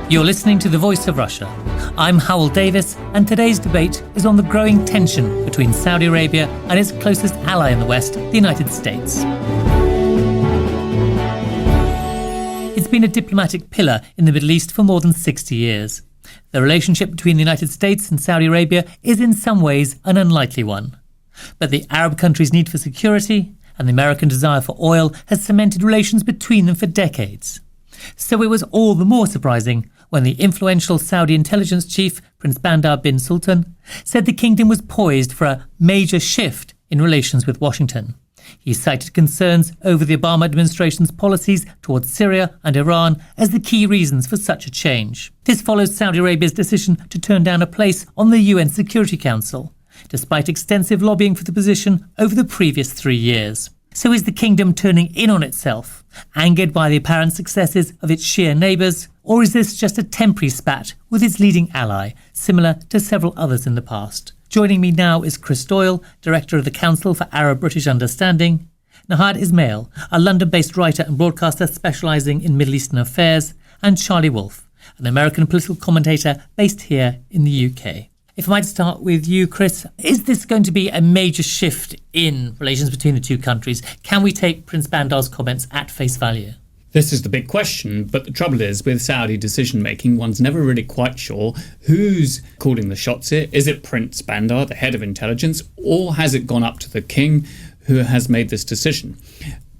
You're listening to The Voice of Russia. I'm Howell Davis, and today's debate is on the growing tension between Saudi Arabia and its closest ally in the West, the United States. It's been a diplomatic pillar in the Middle East for more than 60 years. The relationship between the United States and Saudi Arabia is in some ways an unlikely one. But the Arab countries' need for security and the American desire for oil has cemented relations between them for decades. So it was all the more surprising when the influential Saudi intelligence chief, Prince Bandar bin Sultan, said the kingdom was poised for a major shift in relations with Washington. He cited concerns over the Obama administration's policies towards Syria and Iran as the key reasons for such a change. This follows Saudi Arabia's decision to turn down a place on the UN Security Council, despite extensive lobbying for the position over the previous 3 years. So is the kingdom turning in on itself, angered by the apparent successes of its Shia neighbours, or is this just a temporary spat with its leading ally, similar to several others in the past? Joining me now is Chris Doyle, Director of the Council for Arab-British Understanding, Nahad Ismail, a London-based writer and broadcaster specialising in Middle Eastern affairs, and Charlie Wolf, an American political commentator based here in the UK. If I might start with you, Chris, is this going to be a major shift in relations between the two countries? Can we take Prince Bandar's comments at face value? This is the big question, but the trouble is, with Saudi decision-making, one's never really quite sure who's calling the shots here. Is it Prince Bandar, the head of intelligence, or has it gone up to the king who has made this decision?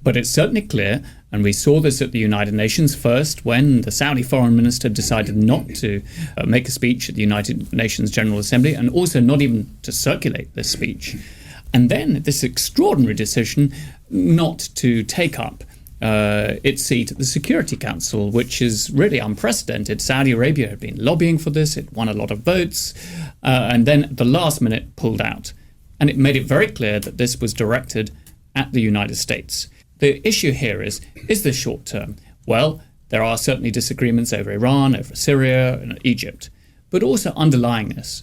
But it's certainly clear, and we saw this at the United Nations first when the Saudi foreign minister decided not to make a speech at the United Nations General Assembly, and also not even to circulate this speech. And then this extraordinary decision not to take up its seat at the Security Council, which is really unprecedented. Saudi Arabia had been lobbying for this, it won a lot of votes, and then at the last minute pulled out. And it made it very clear that this was directed at the United States. The issue here is this short term? Well, there are certainly disagreements over Iran, over Syria, and Egypt. But also underlying this,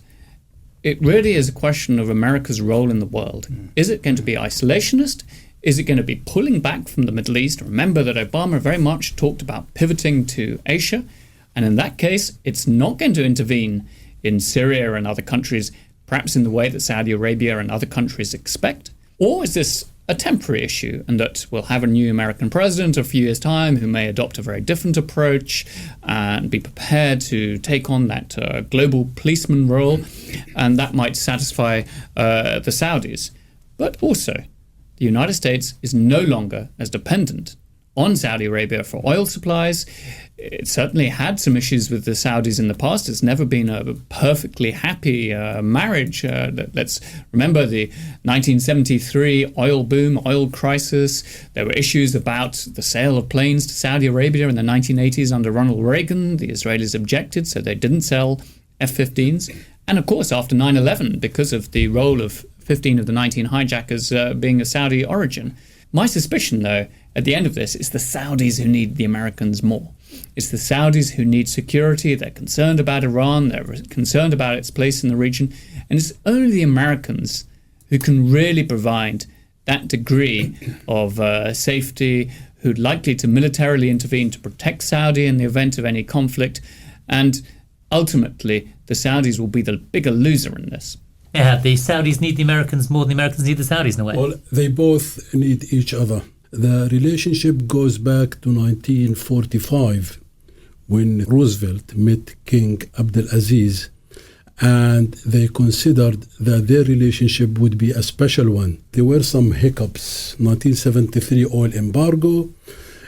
it really is a question of America's role in the world. Is it going to be isolationist? Is it going to be pulling back from the Middle East? Remember that Obama very much talked about pivoting to Asia. And in that case, it's not going to intervene in Syria and other countries, perhaps in the way that Saudi Arabia and other countries expect. Or is this a temporary issue, and that we'll have a new American president a few years' time who may adopt a very different approach and be prepared to take on that global policeman role, and that might satisfy the Saudis. But also, the United States is no longer as dependent on Saudi Arabia for oil supplies. It certainly had some issues with the Saudis in the past. It's never been a perfectly happy marriage. Let's remember the 1973 oil boom, oil crisis. There were issues about the sale of planes to Saudi Arabia in the 1980s under Ronald Reagan. The Israelis objected, so they didn't sell F-15s. And of course, after 9/11, because of the role of 15 of the 19 hijackers being of Saudi origin. My suspicion, though, at the end of this, is the Saudis who need the Americans more. It's the Saudis who need security. They're concerned about Iran. They're concerned about its place in the region. And it's only the Americans who can really provide that degree of safety, who'd likely to militarily intervene to protect Saudi in the event of any conflict. And ultimately, the Saudis will be the bigger loser in this. Yeah, the Saudis need the Americans more than the Americans need the Saudis in a way. Well, they both need each other. The relationship goes back to 1945 when Roosevelt met King Abdulaziz, and they considered that their relationship would be a special one. There were some hiccups. 1973 oil embargo.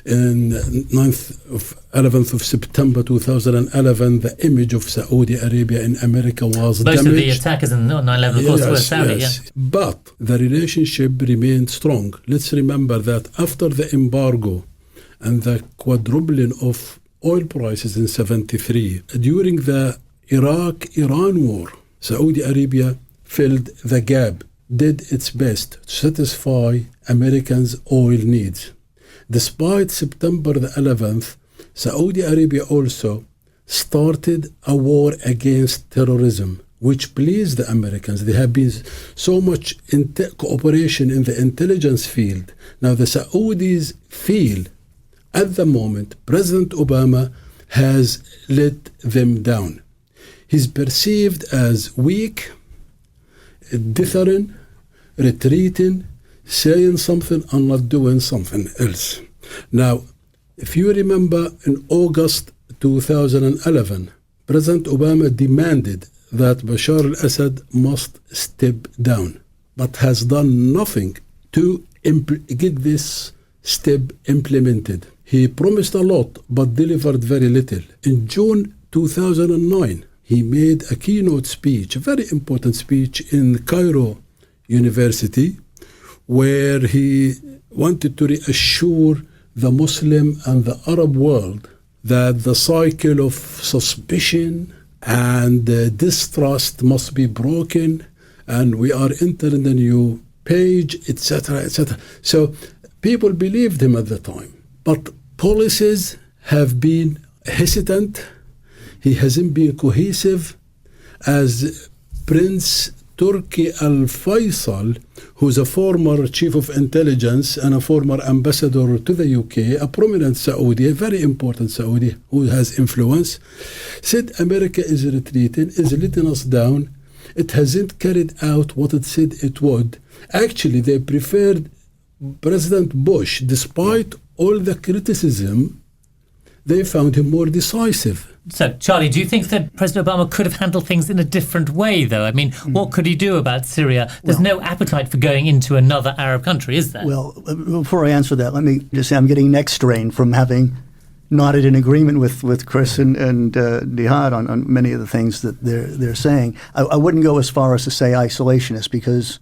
In 11th of September 2011, the image of Saudi Arabia in America was damaged. Most of the attackers in 9/11, of course, were Saudi. Yes. Yeah. But the relationship remained strong. Let's remember that after the embargo and the quadrupling of oil prices in 73, during the Iraq-Iran war, Saudi Arabia filled the gap, did its best to satisfy Americans' oil needs. Despite September the 11th, Saudi Arabia also started a war against terrorism, which pleased the Americans. There have been so much cooperation in the intelligence field. Now the Saudis feel, at the moment, President Obama has let them down. He's perceived as weak, dithering, retreating, saying something and not doing something else. Now, if you remember in August 2011, President Obama demanded that Bashar al-Assad must step down, but has done nothing to get this step implemented. He promised a lot, but delivered very little. In June 2009, he made a keynote speech, a very important speech in Cairo University, where he wanted to reassure the Muslim and the Arab world that the cycle of suspicion and distrust must be broken, and we are entering a new page, etc., etc. So people believed him at the time, but policies have been hesitant. He hasn't been cohesive. As Prince Turki Al-Faisal, who's a former chief of intelligence and a former ambassador to the UK, a prominent Saudi, a very important Saudi who has influence, said America is retreating, is letting us down. It hasn't carried out what it said it would. Actually, they preferred President Bush. Despite all the criticism, they found him more decisive. So, Charlie, do you think that President Obama could have handled things in a different way, though? I mean, what could he do about Syria? There's no appetite for going into another Arab country, is there? Well, before I answer that, let me just say I'm getting neck strain from having nodded in agreement with Chris and Dihad on many of the things that they're saying. I wouldn't go as far as to say isolationist, because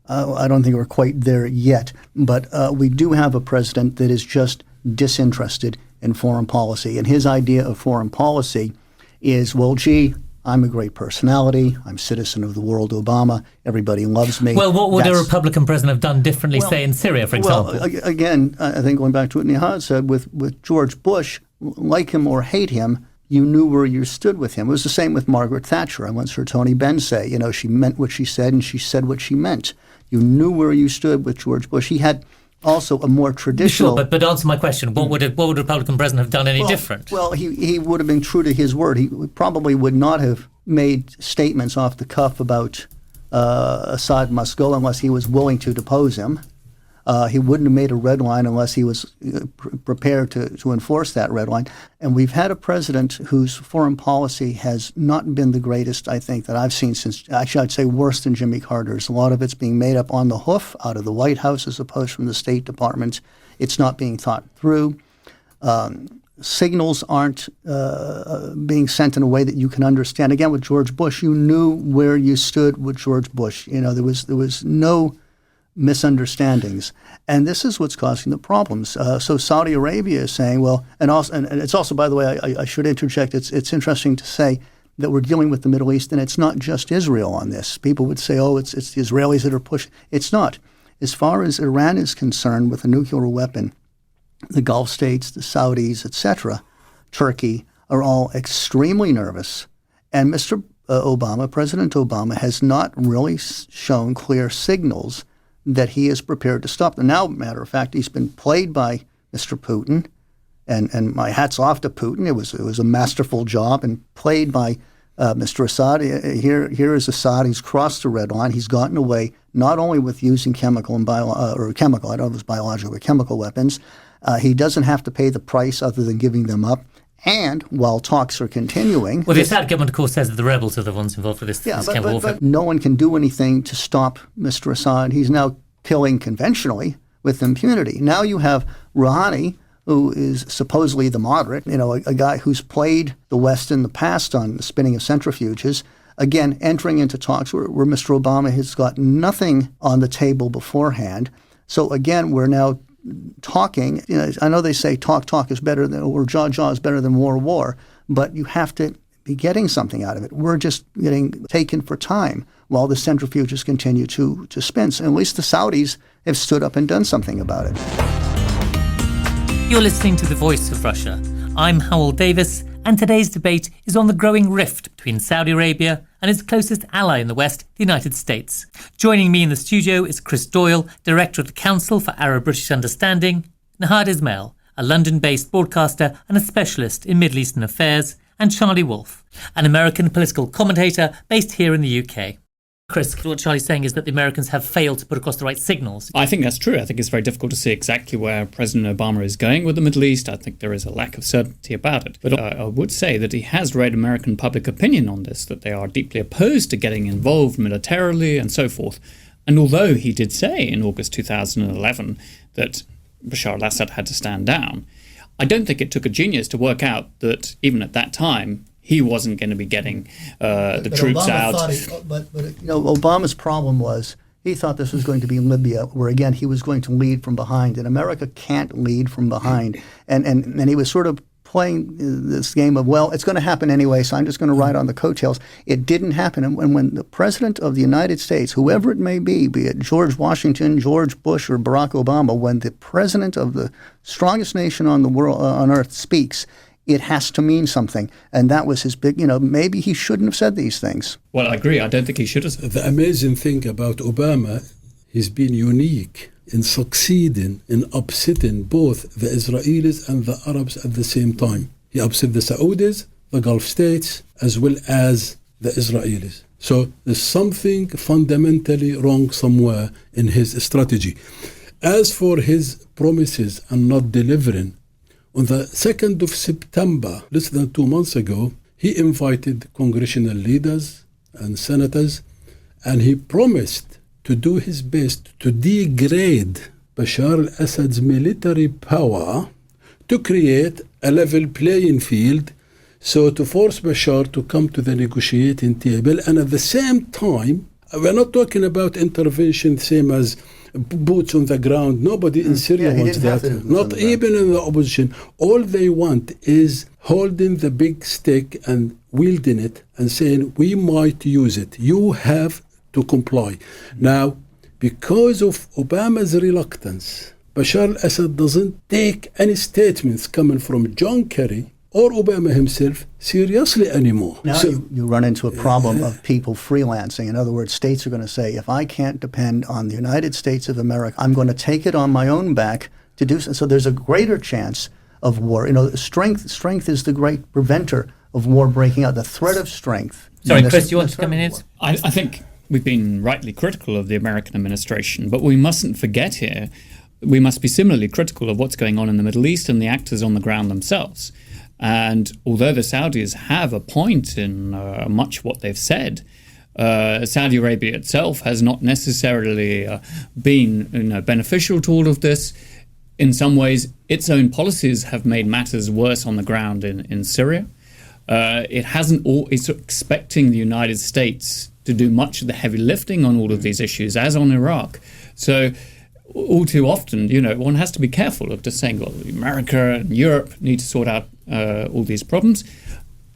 I don't think we're quite there yet. But we do have a president that is just disinterested in foreign policy. And his idea of foreign policy is, well, gee, I'm a great personality. I'm citizen of the world, Obama. Everybody loves me. Well, what would a Republican president have done differently, say, in Syria, for example? Well, again, I think going back to what Nihad said, with George Bush, like him or hate him, you knew where you stood with him. It was the same with Margaret Thatcher. I once heard Tony Benn say, she meant what she said and she said what she meant. You knew where you stood with George Bush. He had also a more traditional... Sure, but answer my question. What would a Republican president have done any different? Well, he would have been true to his word. He probably would not have made statements off the cuff about Assad must go unless he was willing to depose him. He wouldn't have made a red line unless he was prepared to enforce that red line. And we've had a president whose foreign policy has not been the greatest, I think, that I've seen since, actually I'd say worse than Jimmy Carter's. A lot of it's being made up on the hoof out of the White House as opposed from the State Department. It's not being thought through. Signals aren't being sent in a way that you can understand. Again, with George Bush, you knew where you stood with George Bush. There was no misunderstandings, and this is what's causing the problems. So Saudi Arabia is saying, well, and it's also, by the way, I should interject. It's interesting to say that we're dealing with the Middle East, and it's not just Israel on this. People would say, oh, it's the Israelis that are pushing. It's not. As far as Iran is concerned, with a nuclear weapon, the Gulf states, the Saudis, etc., Turkey, are all extremely nervous, and Mr. President Obama, has not really shown clear signals that he is prepared to stop them. Now, matter of fact, he's been played by Mr. Putin, and my hat's off to Putin. It was a masterful job, and played by Mr. Assad. Here is Assad. He's crossed the red line. He's gotten away not only with using chemical, I don't know if it was biological or chemical weapons. He doesn't have to pay the price other than giving them up. And while talks are continuing... Well, the Assad government, of course, says that the rebels are the ones involved with this chemical warfare. But no one can do anything to stop Mr. Assad. He's now killing conventionally with impunity. Now you have Rouhani, who is supposedly the moderate, a guy who's played the West in the past on the spinning of centrifuges, again, entering into talks where Mr. Obama has got nothing on the table beforehand. So again, we're now talking. I know they say talk is better than, or jaw is better than war, but you have to be getting something out of it. We're just getting taken for time while the centrifuges continue to spin. So at least the Saudis have stood up and done something about it. You're listening to The Voice of Russia. I'm Howell Davis, and today's debate is on the growing rift between Saudi Arabia and its closest ally in the West, the United States. Joining me in the studio is Chris Doyle, Director of the Council for Arab-British Understanding, Nahad Ismail, a London-based broadcaster and a specialist in Middle Eastern affairs, and Charlie Wolf, an American political commentator based here in the UK. Chris, what Charlie's saying is that the Americans have failed to put across the right signals. I think that's true. I think it's very difficult to see exactly where President Obama is going with the Middle East. I think there is a lack of certainty about it. But I would say that he has read American public opinion on this, that they are deeply opposed to getting involved militarily and so forth. And although he did say in August 2011 that Bashar al-Assad had to stand down, I don't think it took a genius to work out that even at that time, he wasn't going to be getting the troops out. But Obama's problem was he thought this was going to be Libya, where again he was going to lead from behind, and America can't lead from behind. And he was sort of playing this game of, well, it's going to happen anyway, so I'm just going to ride on the coattails. It didn't happen. And when the president of the United States, whoever it may be it George Washington, George Bush, or Barack Obama, when the president of the strongest nation on the world on earth speaks, it has to mean something. And that was his big, maybe he shouldn't have said these things. Well, I agree. I don't think he should have. The amazing thing about Obama, he's been unique in succeeding in upsetting both the Israelis and the Arabs at the same time. He upset the Saudis, the Gulf states, as well as the Israelis. So there's something fundamentally wrong somewhere in his strategy. As for his promises and not delivering, on the 2nd of September, less than 2 months ago, he invited congressional leaders and senators, and he promised to do his best to degrade Bashar al-Assad's military power to create a level playing field, so to force Bashar to come to the negotiating table. And at the same time, we're not talking about intervention same as boots on the ground. Nobody in Syria wants that. Not even in the opposition. All they want is holding the big stick and wielding it and saying, we might use it. You have to comply. Now, because of Obama's reluctance, Bashar al-Assad doesn't take any statements coming from John Kerry or Obama himself seriously anymore. Now you run into a problem of people freelancing. In other words, states are going to say, if I can't depend on the United States of America, I'm going to take it on my own back to do so. So there's a greater chance of war. Strength is the great preventer of war breaking out, the threat of strength. Sorry, Chris, you want to come in? I think we've been rightly critical of the American administration, but we mustn't forget here, we must be similarly critical of what's going on in the Middle East and the actors on the ground themselves. And although the Saudis have a point in much what they've said, Saudi Arabia itself has not necessarily been beneficial to all of this. In some ways, its own policies have made matters worse on the ground in Syria. It's expecting the United States to do much of the heavy lifting on all of these issues, as on Iraq. So all too often, one has to be careful of just saying, well, America and Europe need to sort out all these problems.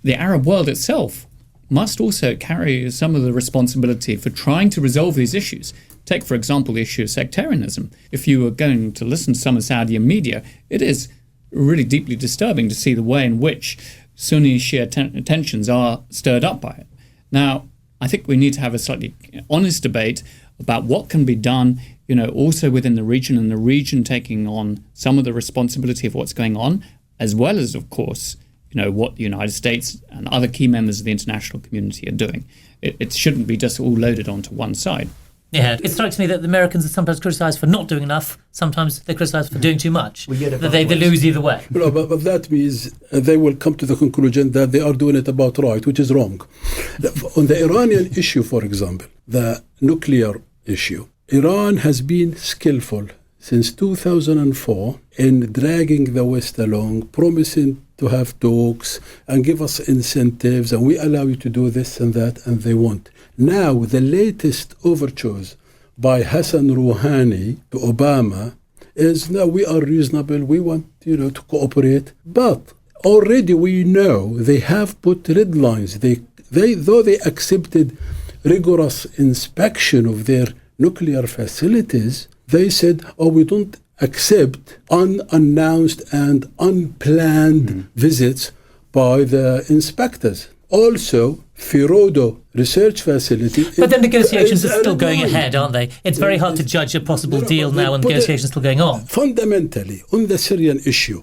The Arab world itself must also carry some of the responsibility for trying to resolve these issues. Take, for example, the issue of sectarianism. If you were going to listen to some of Saudi media, it is really deeply disturbing to see the way in which Sunni Shia tensions are stirred up by it. Now, I think we need to have a slightly honest debate about what can be done, also within the region, and the region taking on some of the responsibility of what's going on, as well as, of course, what the United States and other key members of the international community are doing. It shouldn't be just all loaded onto one side. Yeah, it strikes me that the Americans are sometimes criticised for not doing enough. Sometimes they're criticised for doing too much. They lose either way. No, but that means they will come to the conclusion that they are doing it about right, which is wrong. On the Iranian issue, for example, the nuclear issue, Iran has been skillful since 2004 in dragging the West along, promising to have talks and give us incentives, and we allow you to do this and that, and they won't. Now, the latest overtures by Hassan Rouhani to Obama is, no, we are reasonable, we want to cooperate. But already we know they have put red lines. Though they accepted rigorous inspection of their nuclear facilities, they said, we don't accept unannounced and unplanned visits by the inspectors. Also, Firodo Research Facility. But the negotiations is are still going Erdogan. ahead, aren't they? It's very hard to judge a possible deal now when negotiations are still going on. Fundamentally, on the Syrian issue,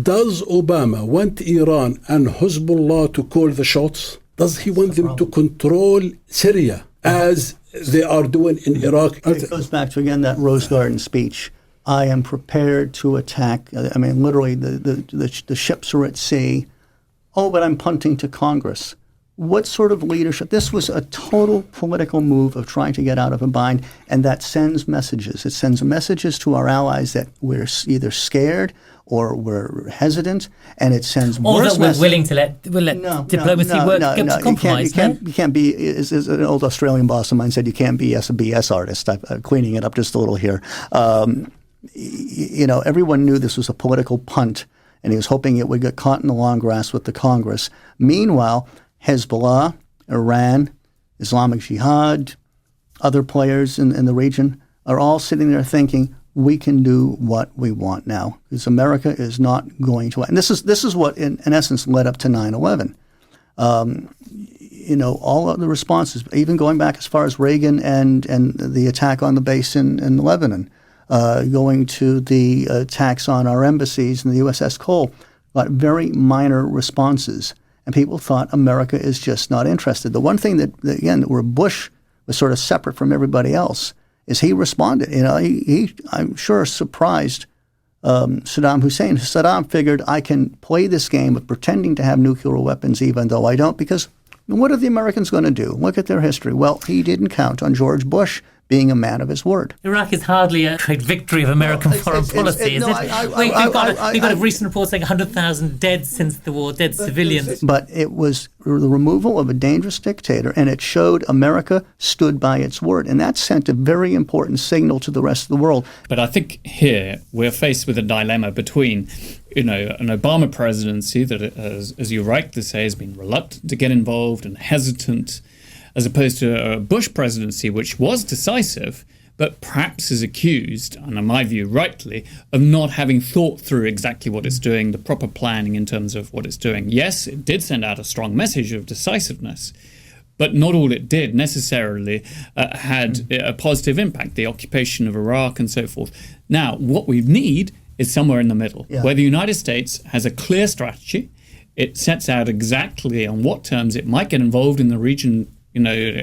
does Obama want Iran and Hezbollah to call the shots? Does he want them to control Syria as they are doing in Iraq? It goes back to, again, that Rose Garden speech. I am prepared to attack. I mean, literally, the ships are at sea. Oh, but I'm punting to Congress. What sort of leadership? This was a total political move of trying to get out of a bind, and that sends messages. It sends messages to our allies that we're either scared or we're hesitant, and it sends Or worse that we're messages. willing to let diplomacy work, get to compromise. You can't be, as an old Australian boss of mine said, you can't be a BS artist. I'm cleaning it up just a little here. Everyone knew this was a political punt, and he was hoping it would get caught in the long grass with the Congress. Meanwhile, Hezbollah, Iran, Islamic Jihad, other players in the region are all sitting there thinking, we can do what we want now, because America is not going to. And this is what, in essence, led up to 9/11. All of the responses, even going back as far as Reagan and the attack on the base in Lebanon, going to the attacks on our embassies and the USS Cole, got very minor responses. And people thought America is just not interested. The one thing that where Bush was sort of separate from everybody else is he responded. He I'm sure surprised Saddam Hussein. Saddam figured, I can play this game of pretending to have nuclear weapons even though I don't, because what are the Americans going to do? Look at their history. Well, he didn't count on George Bush being a man of his word. Iraq is hardly a great victory of American foreign policy, is it? We've got a recent report saying 100,000 dead since the war, dead civilians. But it was the removal of a dangerous dictator, and it showed America stood by its word. And that sent a very important signal to the rest of the world. But I think here we're faced with a dilemma between, an Obama presidency that, as you rightly say, has been reluctant to get involved and hesitant, as opposed to a Bush presidency, which was decisive, but perhaps is accused, and in my view rightly, of not having thought through exactly what it's doing, the proper planning in terms of what it's doing. Yes, it did send out a strong message of decisiveness, but not all it did necessarily had a positive impact, the occupation of Iraq and so forth. Now, what we need is somewhere in the middle, where the United States has a clear strategy. It sets out exactly on what terms it might get involved in the region,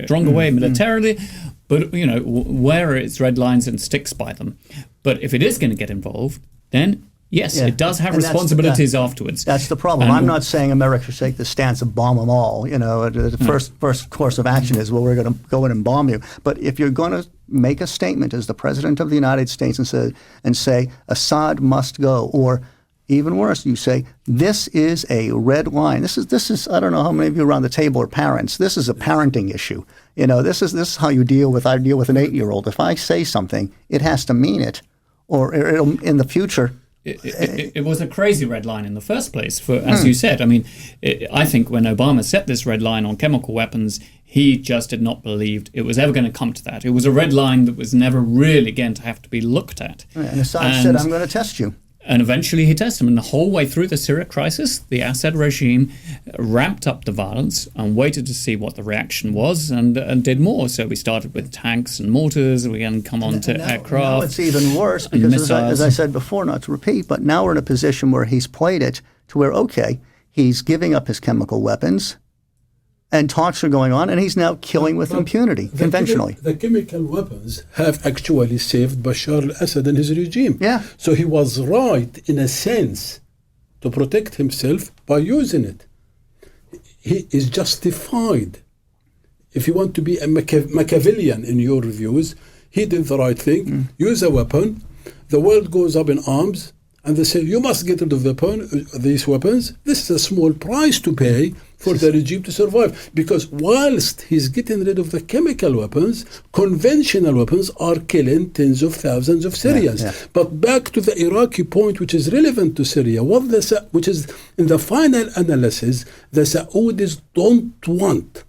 stronger way militarily, but, where are its red lines and sticks by them. But if it is going to get involved, then yes, it does have responsibilities afterwards. That's the problem. I'm not saying America should take the stance of bomb them all. The first course of action is, well, we're going to go in and bomb you. But if you're going to make a statement as the President of the United States and say Assad must go, or even worse, you say, this is a red line. This is. I don't know how many of you around the table are parents. This is a parenting issue. This is how you deal with. I deal with an 8-year-old. If I say something, it has to mean it, or it'll in the future. It was a crazy red line in the first place. For as you said, I think when Obama set this red line on chemical weapons, he just did not believe it was ever going to come to that. It was a red line that was never really going to have to be looked at. And Assad said, "I'm going to test you." And eventually he tested him. And the whole way through the Syria crisis, the Assad regime ramped up the violence and waited to see what the reaction was and did more. So we started with tanks and mortars. We then come on to aircraft. Now it's even worse because, as I said before, not to repeat, but now we're in a position where he's played it to where, okay, he's giving up his chemical weapons and talks are going on, and he's now killing with impunity, conventionally. The chemical weapons have actually saved Bashar al-Assad and his regime. Yeah. So he was right, in a sense, to protect himself by using it. He is justified. If you want to be a Machiavellian in your views, he did the right thing. Use a weapon. The world goes up in arms, and they say, you must get rid of these weapons. This is a small price to pay for the regime to survive. Because whilst he's getting rid of the chemical weapons, conventional weapons are killing tens of thousands of Syrians. But back to the Iraqi point, which is relevant to Syria, which is in the final analysis, the Saudis don't want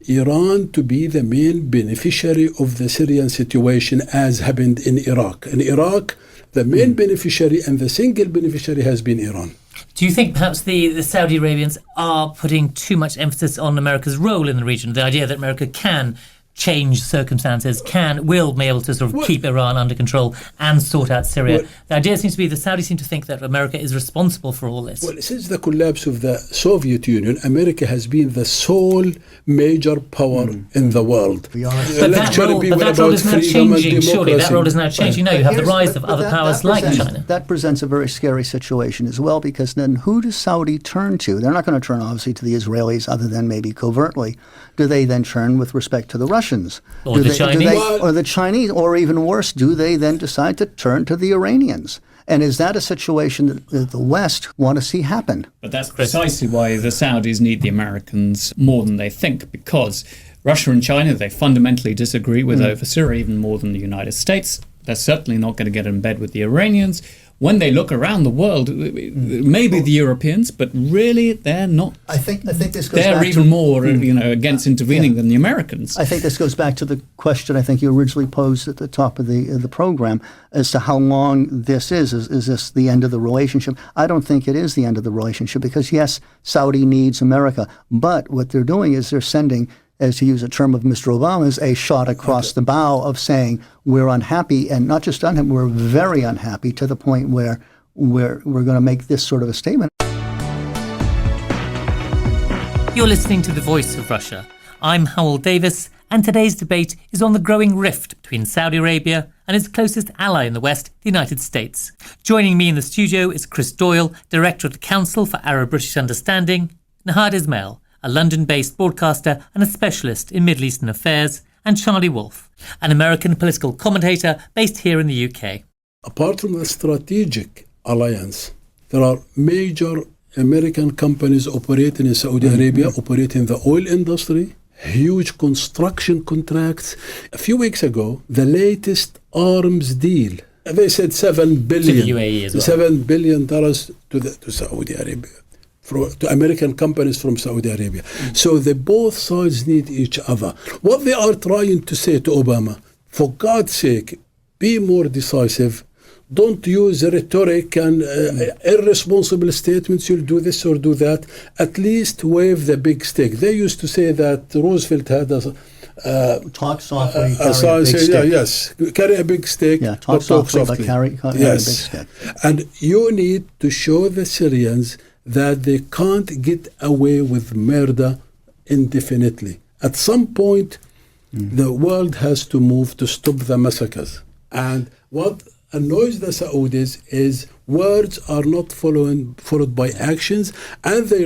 Iran to be the main beneficiary of the Syrian situation as happened in Iraq. In Iraq, the main beneficiary and the single beneficiary has been Iran. Do you think perhaps the Saudi Arabians are putting too much emphasis on America's role in the region? The idea that America can change circumstances, will be able to sort of keep Iran under control and sort out Syria. The idea seems to be the Saudis seem to think that America is responsible for all this. Well, since the collapse of the Soviet Union, America has been the sole major power in the world. But that role is now changing, surely. That role is now changing. Now you have the rise of other powers like China. That presents a very scary situation as well, because then who does Saudi turn to? They're not going to turn, obviously, to the Israelis, other than maybe covertly. Do they then turn with respect to the Russians? Or the Chinese? Or the Chinese, or even worse, do they then decide to turn to the Iranians? And is that a situation that the West want to see happen? But that's precisely why the Saudis need the Americans more than they think, because Russia and China, they fundamentally disagree with over Syria even more than the United States. They're certainly not going to get in bed with the Iranians. When they look around the world, maybe the Europeans, but really they're not. I think this goes they're back even to, more, against intervening than the Americans. I think this goes back to the question I think you originally posed at the top of the program as to how long this is. Is this the end of the relationship? I don't think it is the end of the relationship, because yes, Saudi needs America, but what they're doing is they're sending, as to use a term of Mr. Obama's, a shot across the bow of saying we're unhappy, and not just unhappy, we're very unhappy, to the point where we're going to make this sort of a statement. You're listening to The Voice of Russia. I'm Howell Davis, and today's debate is on the growing rift between Saudi Arabia and its closest ally in the West, the United States. Joining me in the studio is Chris Doyle, Director of the Council for Arab-British Understanding, Nahad Ismail, a London-based broadcaster and a specialist in Middle Eastern affairs, and Charlie Wolf, an American political commentator based here in the UK. Apart from the strategic alliance, there are major American companies operating in Saudi Arabia, operating in the oil industry, huge construction contracts. A few weeks ago, the latest arms deal, they said $7 billion. To the UAE as well. $7 billion to Saudi Arabia. To American companies from Saudi Arabia. So both sides need each other. What they are trying to say to Obama, for God's sake, be more decisive. Don't use rhetoric and irresponsible statements, you'll do this or do that. At least wave the big stick. They used to say that Roosevelt had talk softly, carry a big stick. Yes, carry a big stick. Yeah, talk softly, but carry a big stick. And you need to show the Syrians that they can't get away with murder indefinitely. At some point, the world has to move to stop the massacres. And what annoys the Saudis is words are not followed by actions, and they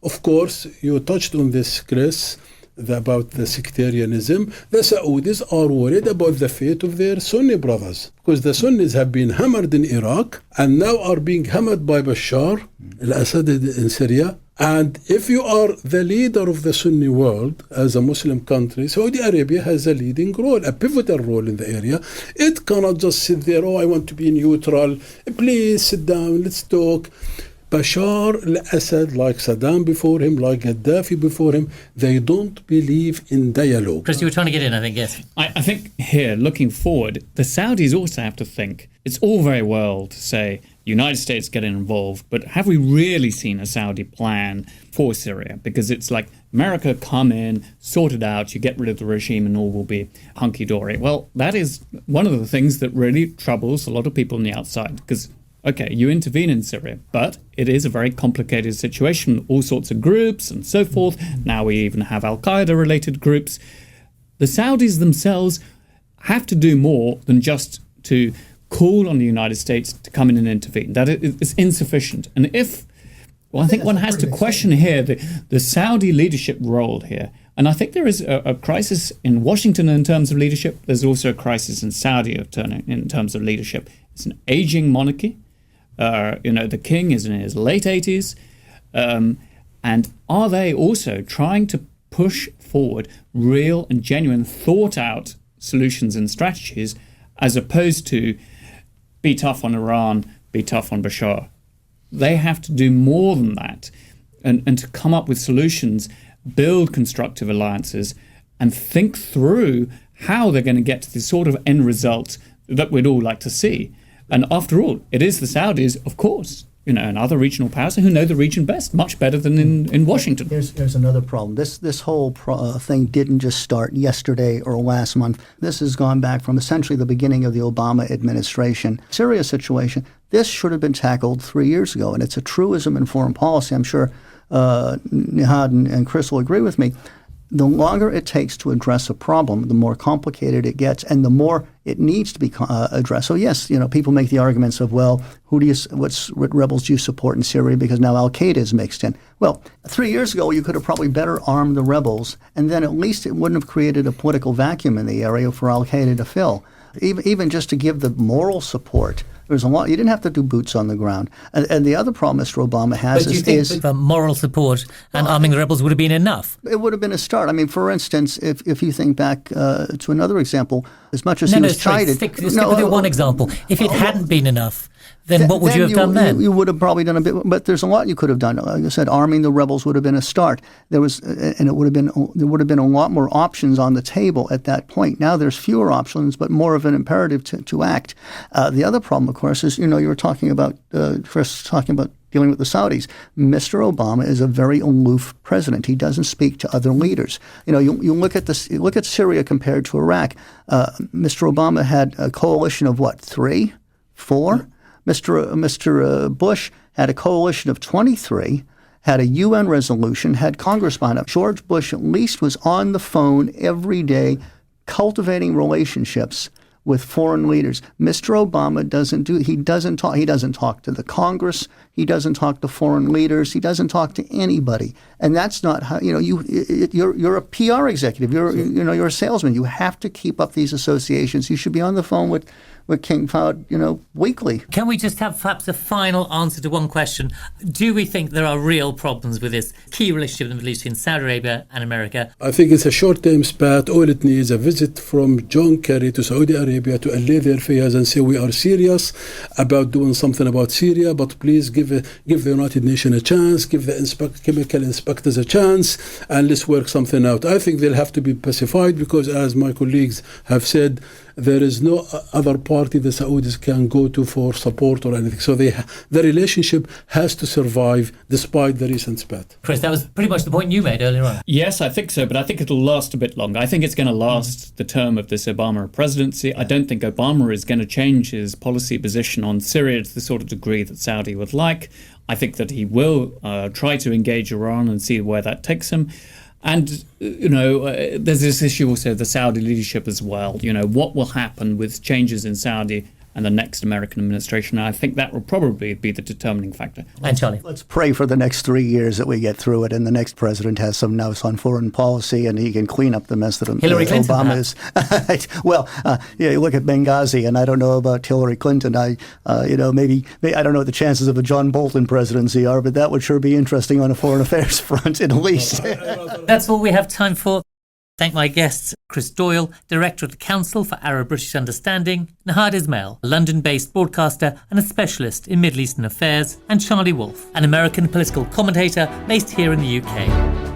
of course, you touched on this, Chris, about the sectarianism. The Saudis are worried about the fate of their Sunni brothers, because the Sunnis have been hammered in Iraq and now are being hammered by Bashar al-Assad in Syria. And if you are the leader of the Sunni world as a Muslim country, Saudi Arabia has a leading role, a pivotal role in the area. It cannot just sit there, I want to be neutral. Please sit down, let's talk. Bashar al-Assad, like Saddam before him, like Gaddafi before him, they don't believe in dialogue. Chris, you were trying to get in, I think, yes. I think here, looking forward, the Saudis also have to think, it's all very well to say, United States getting involved, but have we really seen a Saudi plan for Syria? Because it's like, America come in, sort it out, you get rid of the regime and all will be hunky-dory. Well, that is one of the things that really troubles a lot of people on the outside, because okay, you intervene in Syria, but it is a very complicated situation, all sorts of groups and so forth. Now we even have Al-Qaeda-related groups. The Saudis themselves have to do more than just to call on the United States to come in and intervene. That is insufficient. And I think one has to question here the Saudi leadership role here. And I think there is a crisis in Washington in terms of leadership. There's also a crisis in Saudi in terms of leadership. It's an aging monarchy. The king is in his late 80s. And are they also trying to push forward real and genuine thought-out solutions and strategies, as opposed to be tough on Iran, be tough on Bashar? They have to do more than that and to come up with solutions, build constructive alliances, and think through how they're going to get to the sort of end result that we'd all like to see. And after all, it is the Saudis, of course, and other regional powers who know the region best, much better than in Washington. Here's another problem. This whole thing didn't just start yesterday or last month. This has gone back from essentially the beginning of the Obama administration. Syria situation, this should have been tackled 3 years ago, and it's a truism in foreign policy. I'm sure Nihad and Chris will agree with me. The longer it takes to address a problem, the more complicated it gets, and the more it needs to be addressed. So yes, people make the arguments of, well, what rebels do you support in Syria because now Al Qaeda is mixed in? Well, 3 years ago you could have probably better armed the rebels, and then at least it wouldn't have created a political vacuum in the area for Al Qaeda to fill. Even just to give the moral support. There's a lot. You didn't have to do boots on the ground. And the other problem Mr. Obama has but do you think the moral support and arming the rebels would have been enough? It would have been a start. I mean, for instance, if you think back to another example, as much as he was chided. Stick with your one example. If it hadn't been enough, then what would you have done then? You would have probably done a bit, but there's a lot you could have done. Like I said, arming the rebels would have been a start. There would have been a lot more options on the table at that point. Now there's fewer options, but more of an imperative to act. The other problem, of course, is you were talking about Chris talking about dealing with the Saudis. Mr. Obama is a very aloof president. He doesn't speak to other leaders. You look at this. Look at Syria compared to Iraq. Mr. Obama had a coalition of what, 3, 4? Mr. Bush had a coalition of 23, had a UN resolution, had Congress behind him. George Bush at least was on the phone every day cultivating relationships with foreign leaders. Mr. Obama doesn't talk. He doesn't talk to the Congress. He doesn't talk to foreign leaders. He doesn't talk to anybody. And that's not how you're a PR executive. You're a salesman. You have to keep up these associations. You should be on the phone with King Fahd, weekly. Can we just have perhaps a final answer to one question? Do we think there are real problems with this key relationship in the Middle East between Saudi Arabia and America? I think it's a short-term spat. All it needs a visit from John Kerry to Saudi Arabia to allay their fears and say we are serious about doing something about Syria, but please give the United Nations a chance, give the chemical inspectors a chance, and let's work something out. I think they'll have to be pacified because, as my colleagues have said, there is no other party the Saudis can go to for support or anything. So the relationship has to survive despite the recent spat. Chris, that was pretty much the point you made earlier on. Yes, I think so, but I think it'll last a bit longer. I think it's going to last the term of this Obama presidency. I don't think Obama is going to change his policy position on Syria to the sort of degree that Saudi would like. I think that he will try to engage Iran and see where that takes him. And, there's this issue also of the Saudi leadership as well. What will happen with changes in Saudi and the next American administration? I think that will probably be the determining factor. And Charlie? Let's pray for the next 3 years that we get through it and the next president has some nous on foreign policy and he can clean up the mess that Hillary Clinton, Obama is. Well, you look at Benghazi, and I don't know about Hillary Clinton. Maybe I don't know what the chances of a John Bolton presidency are, but that would sure be interesting on a foreign affairs front, at least. That's all we have time for. Thank my guests, Chris Doyle, Director of the Council for Arab-British Understanding, Nihad Ismail, a London-based broadcaster and a specialist in Middle Eastern affairs, and Charlie Wolf, an American political commentator based here in the UK.